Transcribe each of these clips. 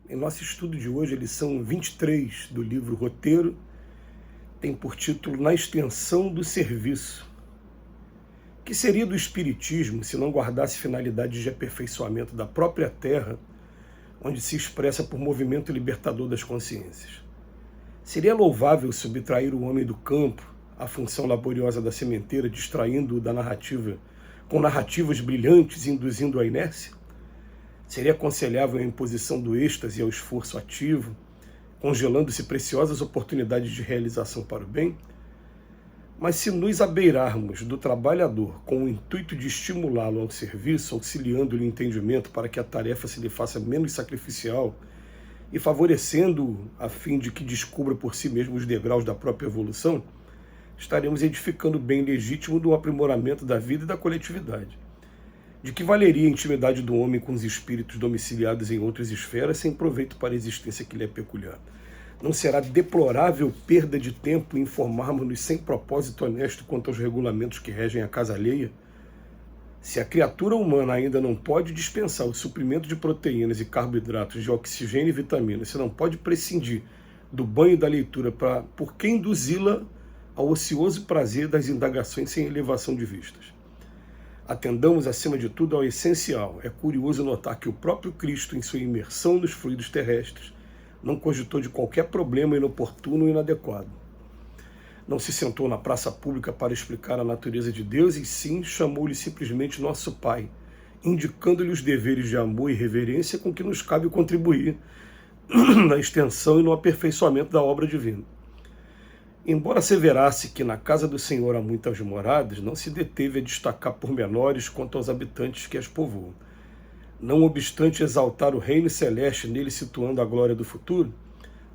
Em nosso estudo de hoje, a lição 23 do livro Roteiro tem por título Na Extensão do Serviço. Que seria do Espiritismo se não guardasse finalidades de aperfeiçoamento da própria terra, onde se expressa por movimento libertador das consciências? Seria louvável subtrair o homem do campo à função laboriosa da sementeira, distraindo-o da narrativa, com narrativas brilhantes, induzindo a inércia? Seria aconselhável a imposição do êxtase ao esforço ativo, congelando-se preciosas oportunidades de realização para o bem? Mas se nos abeirarmos do trabalhador com o intuito de estimulá-lo ao serviço, auxiliando-lhe o entendimento para que a tarefa se lhe faça menos sacrificial e favorecendo-o a fim de que descubra por si mesmo os degraus da própria evolução, estaremos edificando o bem legítimo do aprimoramento da vida e da coletividade. De que valeria a intimidade do homem com os espíritos domiciliados em outras esferas sem proveito para a existência que lhe é peculiar? Não será deplorável perda de tempo informarmos-nos sem propósito honesto quanto aos regulamentos que regem a casa alheia? Se a criatura humana ainda não pode dispensar o suprimento de proteínas e carboidratos, de oxigênio e vitaminas, se não pode prescindir do banho e da leitura, por que induzi-la ao ocioso prazer das indagações sem elevação de vistas? Atendamos, acima de tudo, ao essencial. É curioso notar que o próprio Cristo, em sua imersão nos fluidos terrestres, não cogitou de qualquer problema inoportuno ou inadequado. Não se sentou na praça pública para explicar a natureza de Deus, e sim chamou-lhe simplesmente nosso Pai, indicando-lhe os deveres de amor e reverência com que nos cabe contribuir na extensão e no aperfeiçoamento da obra divina. Embora asseverasse que na casa do Senhor há muitas moradas, não se deteve a destacar pormenores quanto aos habitantes que as povoam. Não obstante exaltar o reino celeste nele situando a glória do futuro,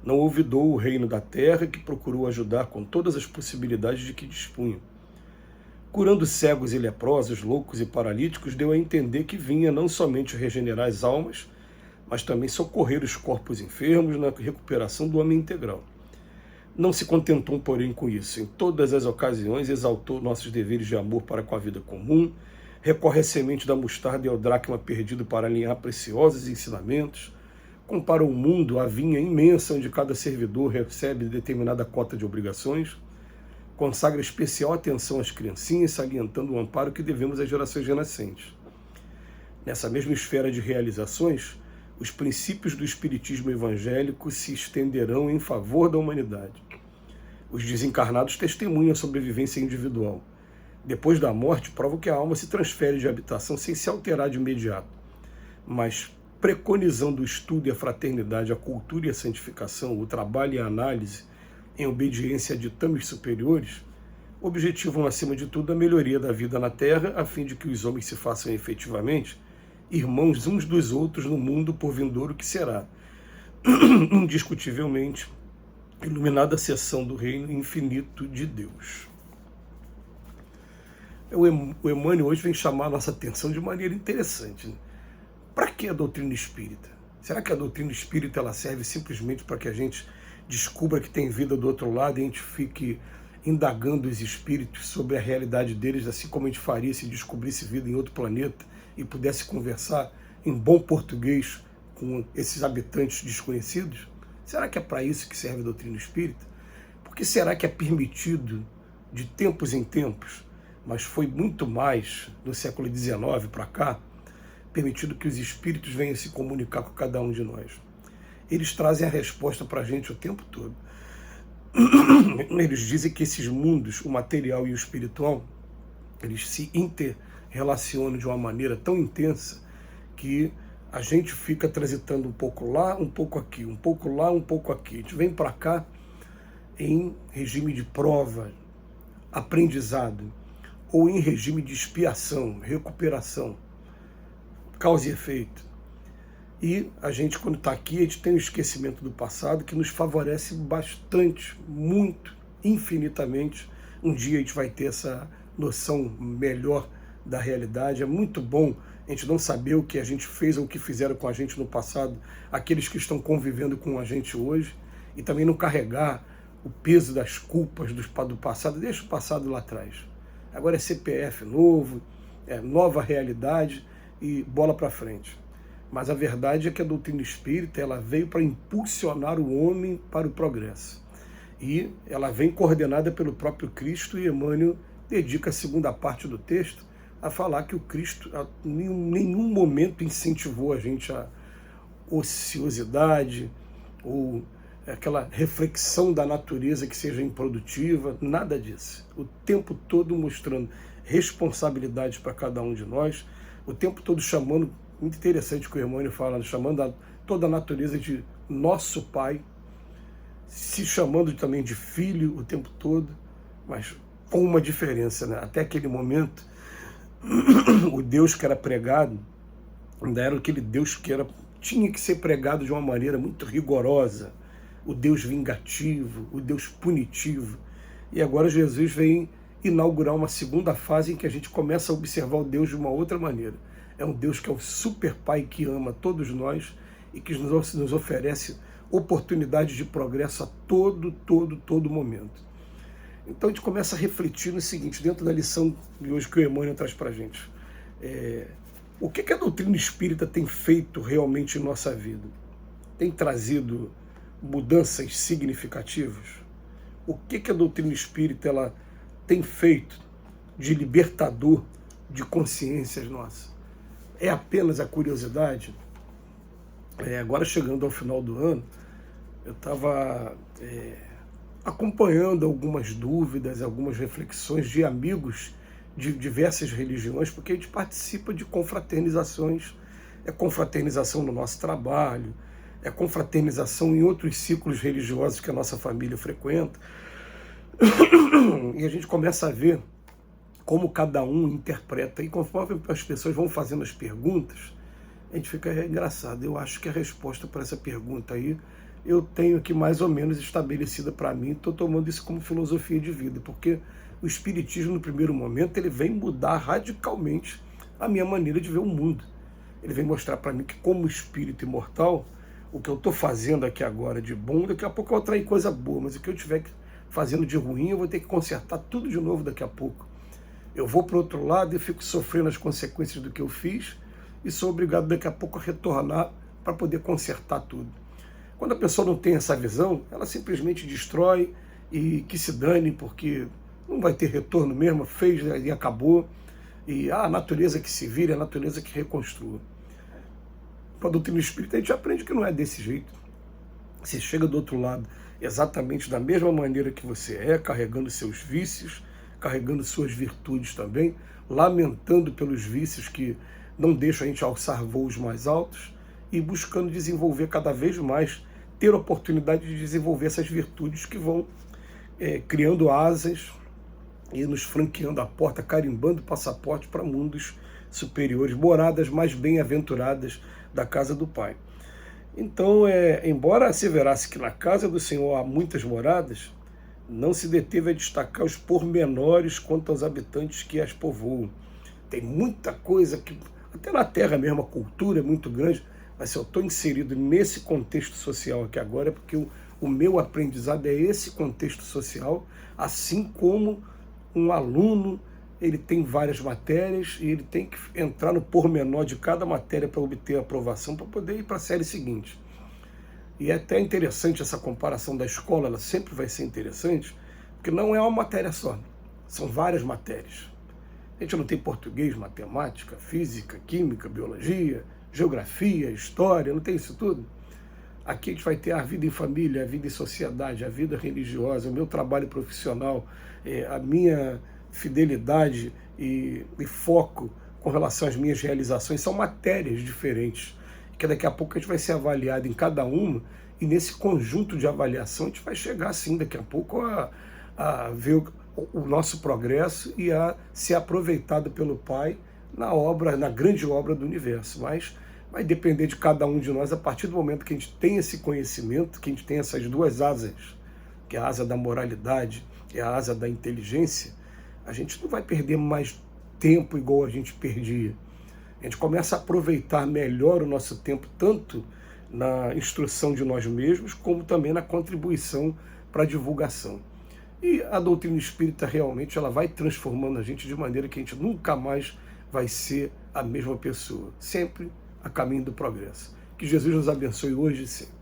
não olvidou o reino da terra, que procurou ajudar com todas as possibilidades de que dispunha. Curando cegos e leprosos, loucos e paralíticos, deu a entender que vinha não somente regenerar as almas, mas também socorrer os corpos enfermos na recuperação do homem integral. Não se contentou, porém, com isso. Em todas as ocasiões exaltou nossos deveres de amor para com a vida comum, recorre à semente da mostarda e ao dracma perdido para alinhar preciosos ensinamentos, compara o mundo à vinha imensa onde cada servidor recebe determinada cota de obrigações, consagra especial atenção às criancinhas, salientando o amparo que devemos às gerações renascentes. Nessa mesma esfera de realizações, os princípios do espiritismo evangélico se estenderão em favor da humanidade. Os desencarnados testemunham a sobrevivência individual. Depois da morte, provam que a alma se transfere de habitação sem se alterar de imediato, mas preconizando o estudo e a fraternidade, a cultura e a santificação, o trabalho e a análise, em obediência a ditames superiores, objetivam, acima de tudo, a melhoria da vida na Terra, a fim de que os homens se façam efetivamente irmãos uns dos outros no mundo por vindouro que será, indiscutivelmente, iluminada a seção do reino infinito de Deus. O Emmanuel hoje vem chamar a nossa atenção de maneira interessante, né? Para que a doutrina espírita? Será que a doutrina espírita ela serve simplesmente para que a gente descubra que tem vida do outro lado e a gente fique indagando os espíritos sobre a realidade deles, assim como a gente faria se descobrisse vida em outro planeta e pudesse conversar em bom português com esses habitantes desconhecidos? Será que é para isso que serve a doutrina espírita? Porque será que é permitido, de tempos em tempos, mas foi muito mais no século XIX para cá, permitido que os espíritos venham se comunicar com cada um de nós? Eles trazem a resposta para a gente o tempo todo. Eles dizem que esses mundos, o material e o espiritual, eles se interrelacionam de uma maneira tão intensa que a gente fica transitando um pouco lá, um pouco aqui, um pouco lá, um pouco aqui. A gente vem para cá em regime de prova, aprendizado, ou em regime de expiação, recuperação, causa e efeito. E a gente, quando está aqui, a gente tem o esquecimento do passado que nos favorece bastante, muito, infinitamente. Um dia a gente vai ter essa noção melhor da realidade. É muito bom a gente não saber o que a gente fez ou o que fizeram com a gente no passado, aqueles que estão convivendo com a gente hoje, e também não carregar o peso das culpas do passado. Deixa o passado lá atrás. Agora é CPF novo, é nova realidade e bola para frente. Mas a verdade é que a doutrina espírita ela veio para impulsionar o homem para o progresso. E ela vem coordenada pelo próprio Cristo, e Emmanuel dedica a segunda parte do texto a falar que o Cristo em nenhum momento incentivou a gente a ociosidade ou aquela reflexão da natureza que seja improdutiva, nada disso. O tempo todo mostrando responsabilidade para cada um de nós, o tempo todo chamando, muito interessante o que o Emmanuel fala, chamando toda a natureza de nosso Pai, se chamando também de filho o tempo todo, mas com uma diferença, né? Até aquele momento, o Deus que era pregado ainda era aquele Deus que tinha que ser pregado de uma maneira muito rigorosa, o Deus vingativo, o Deus punitivo. E agora Jesus vem inaugurar uma segunda fase em que a gente começa a observar o Deus de uma outra maneira. É um Deus que é um super pai que ama todos nós e que nos oferece oportunidades de progresso a todo momento. Então a gente começa a refletir no seguinte, dentro da lição de hoje que o Emmanuel traz para a gente. O que a doutrina espírita tem feito realmente em nossa vida? Tem trazido mudanças significativas? O que a doutrina espírita ela tem feito de libertador de consciências nossas? É apenas a curiosidade? Agora chegando ao final do ano, eu estava acompanhando algumas dúvidas, algumas reflexões de amigos de diversas religiões, porque a gente participa de confraternizações, confraternização no nosso trabalho, confraternização em outros ciclos religiosos que a nossa família frequenta, e a gente começa a ver como cada um interpreta, e conforme as pessoas vão fazendo as perguntas, a gente fica engraçado. Eu acho que a resposta para essa pergunta aí, eu tenho aqui mais ou menos estabelecida para mim, estou tomando isso como filosofia de vida, porque o Espiritismo, no primeiro momento, ele vem mudar radicalmente a minha maneira de ver o mundo. Ele vem mostrar para mim que, como espírito imortal, o que eu estou fazendo aqui agora de bom, daqui a pouco eu vou atrair coisa boa, mas o que eu estiver fazendo de ruim, eu vou ter que consertar tudo de novo daqui a pouco. Eu vou para o outro lado e fico sofrendo as consequências do que eu fiz e sou obrigado daqui a pouco a retornar para poder consertar tudo. Quando a pessoa não tem essa visão, ela simplesmente destrói e que se dane, porque não vai ter retorno mesmo, fez e acabou. E a natureza que se vira, a natureza que reconstrua. Com a doutrina espírita a gente aprende que não é desse jeito. Você chega do outro lado exatamente da mesma maneira que você carregando seus vícios, carregando suas virtudes também, lamentando pelos vícios que não deixam a gente alçar voos mais altos e buscando desenvolver cada vez mais, ter a oportunidade de desenvolver essas virtudes que vão criando asas e nos franqueando a porta, carimbando o passaporte para mundos superiores, moradas mais bem-aventuradas da casa do Pai. Então, embora asseverasse que na casa do Senhor há muitas moradas, não se deteve a destacar os pormenores quanto aos habitantes que as povoam. Tem muita coisa que, até na Terra mesmo, a cultura é muito grande, mas se eu estou inserido nesse contexto social aqui agora, é porque o meu aprendizado é esse contexto social, assim como um aluno, ele tem várias matérias e ele tem que entrar no pormenor de cada matéria para obter a aprovação, para poder ir para a série seguinte. E é até interessante essa comparação da escola, ela sempre vai ser interessante, porque não é uma matéria só, são várias matérias. A gente não tem português, matemática, física, química, biologia, geografia, história, não tem isso tudo? Aqui a gente vai ter a vida em família, a vida em sociedade, a vida religiosa, o meu trabalho profissional, a minha fidelidade e foco com relação às minhas realizações, são matérias diferentes, que daqui a pouco a gente vai ser avaliado em cada uma, e nesse conjunto de avaliação a gente vai chegar, sim, daqui a pouco a ver o nosso progresso e a ser aproveitado pelo Pai na grande obra do universo. Mas vai depender de cada um de nós, a partir do momento que a gente tem esse conhecimento, que a gente tem essas duas asas, que é a asa da moralidade e a asa da inteligência, a gente não vai perder mais tempo igual a gente perdia. A gente começa a aproveitar melhor o nosso tempo, tanto na instrução de nós mesmos, como também na contribuição para a divulgação. E a doutrina espírita realmente ela vai transformando a gente de maneira que a gente nunca mais vai ser a mesma pessoa. Sempre a caminho do progresso. Que Jesus nos abençoe hoje e sempre.